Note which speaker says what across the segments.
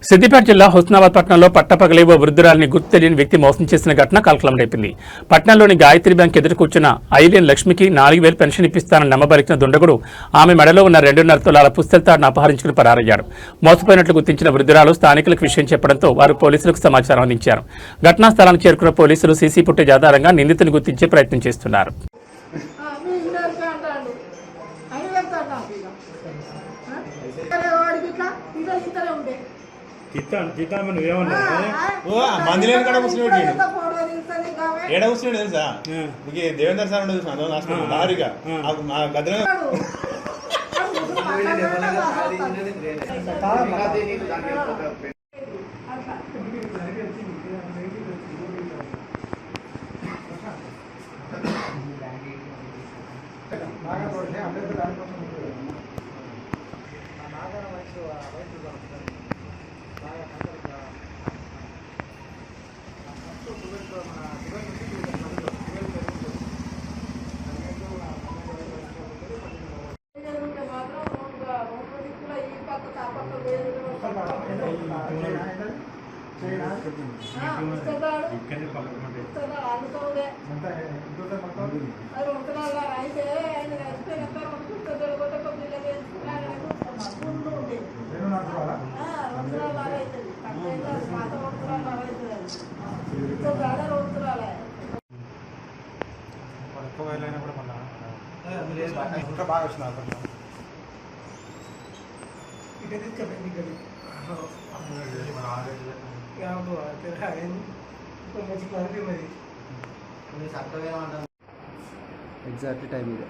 Speaker 1: సిద్దిపేట జిల్లా హుస్నాబాద్ పట్టణంలో పట్టపగలే ఓ వృద్ధురాలిని గుర్తు తెలియని వ్యక్తి మోసం చేసిన ఘటన కలకలం రేపింది. పట్టణంలోని గాయత్రి బ్యాంక్ ఎదురు కూర్చున్న ఐలియన్ లక్ష్మికి 4000 పెన్షన్ ఇప్పిస్తానని నమ్మబలికిన దుండగుడు ఆమె మెడలో ఉన్న 2.5 తులాల పుస్తెల తాడును అపహరించుకుని పరారయ్యాడు. మోసపోయినట్లు గుర్తించిన వృద్ధురాలు స్థానికులకు విషయం చెప్పడంతో వారు పోలీసులకు సమాచారం అందించారు. ఘటనా స్థలానికి చేరుకున్న పోలీసులు సీసీ ఫుటేజ్ ఆధారంగా నిందితుని గుర్తించే ప్రయత్నం చేస్తున్నారు.
Speaker 2: మందిలేని కాడ కూర్చున్నాడు ఏడ కూర్చున్నాడు తెలుసా మీకు దేవేంద్ర సార్ ఉండదు చూసిన లారీగా ఆ గదిలో బాగా వచ్చిన
Speaker 3: ఎగ్జాక్ట్లీ టైం ఇదే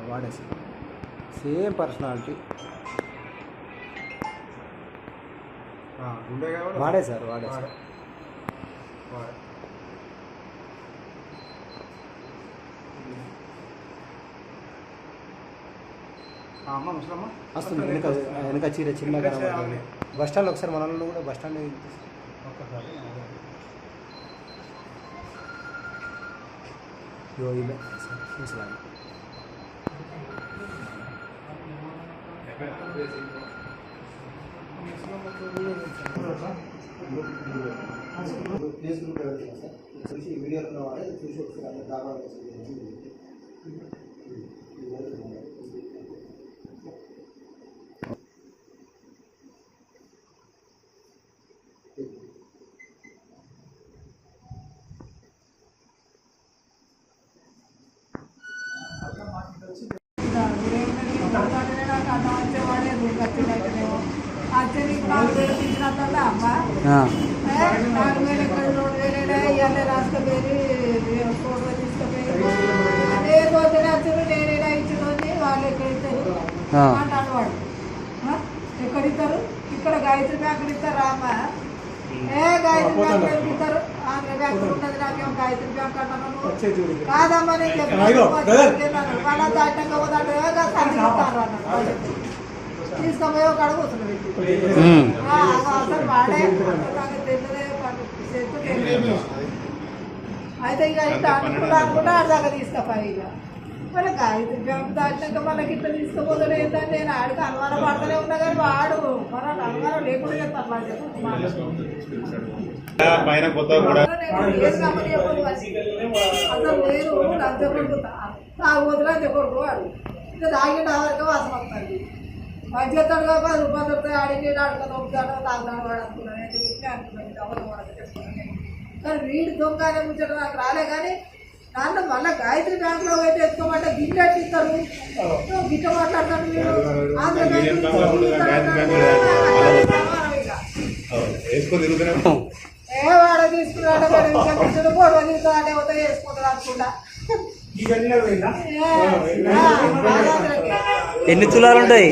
Speaker 3: వాడేసి సేమ్ పర్సనాలిటీ వాడే సార్ వస్తుంది వెనక చీర చిన్నగా బస్ స్టాండ్ ఒకసారి మన కూడా బస్ స్టాండ్ ఒక్కసారి వీడియో చూసి
Speaker 4: ఎక్కడిస్తారు ఇక్కడ గాయత్రి బ్యాంకులు ఇస్తారు అమ్మా గాయత్రి బ్యాంక్ ఇస్తారు ఆంధ్ర బ్యాంకు ఉన్నది నాకేమో గాయత్రి బ్యాంక్ అంటున్నాను కాదమ్మా నేను చెప్పాను వాళ్ళ దాటంగా పోతాడు తీసుకపోయి ఒక అడుగు వస్తున్నాడు అసలు వాడే తెలియదే అయితే ఇక ఇట్లా అనుకుంటా దాకా తీసుకపోయి ఇక మళ్ళీ గాయత్రి బ్యాంకు దాటినాక మనకి ఇట్లా తీసుకుపోతాడు ఏంటంటే నేను ఆడికి అనుమానం పడుతూనే ఉన్నా కానీ వాడు మన అనుమానం లేకుండా చెప్తాను అసలు నేను లంచ కొడుకు తాగుబోతులు లంచ కొడుకు వాడు ఇంకా తాగిన వరకు వాసన వస్తుంది మంచిగా తడుగా 10 రూపాయలు దొరుకుతాయి ఆడికి ఆడుకొని ఒకసారి తాగుతాడు వాడు అనుకున్నాను అనుకున్నాను కానీ వీడి దొంగనే ముచ్చట నాకు రాలే కానీ దాంట్లో మళ్ళీ గాయత్రి బ్యాంకులో అయితే ఎత్తుకోమంటే గిట్ట ఇస్తారు గిట్ట మాట్లాడతాడు మీరు ఏ వాడ తీసుకున్నాడు గొడవ తీసుకున్నాడే పోతే వేసుకుంటాడు అనుకుంటా.
Speaker 3: ఎన్ని తులాలు ఉంటాయి?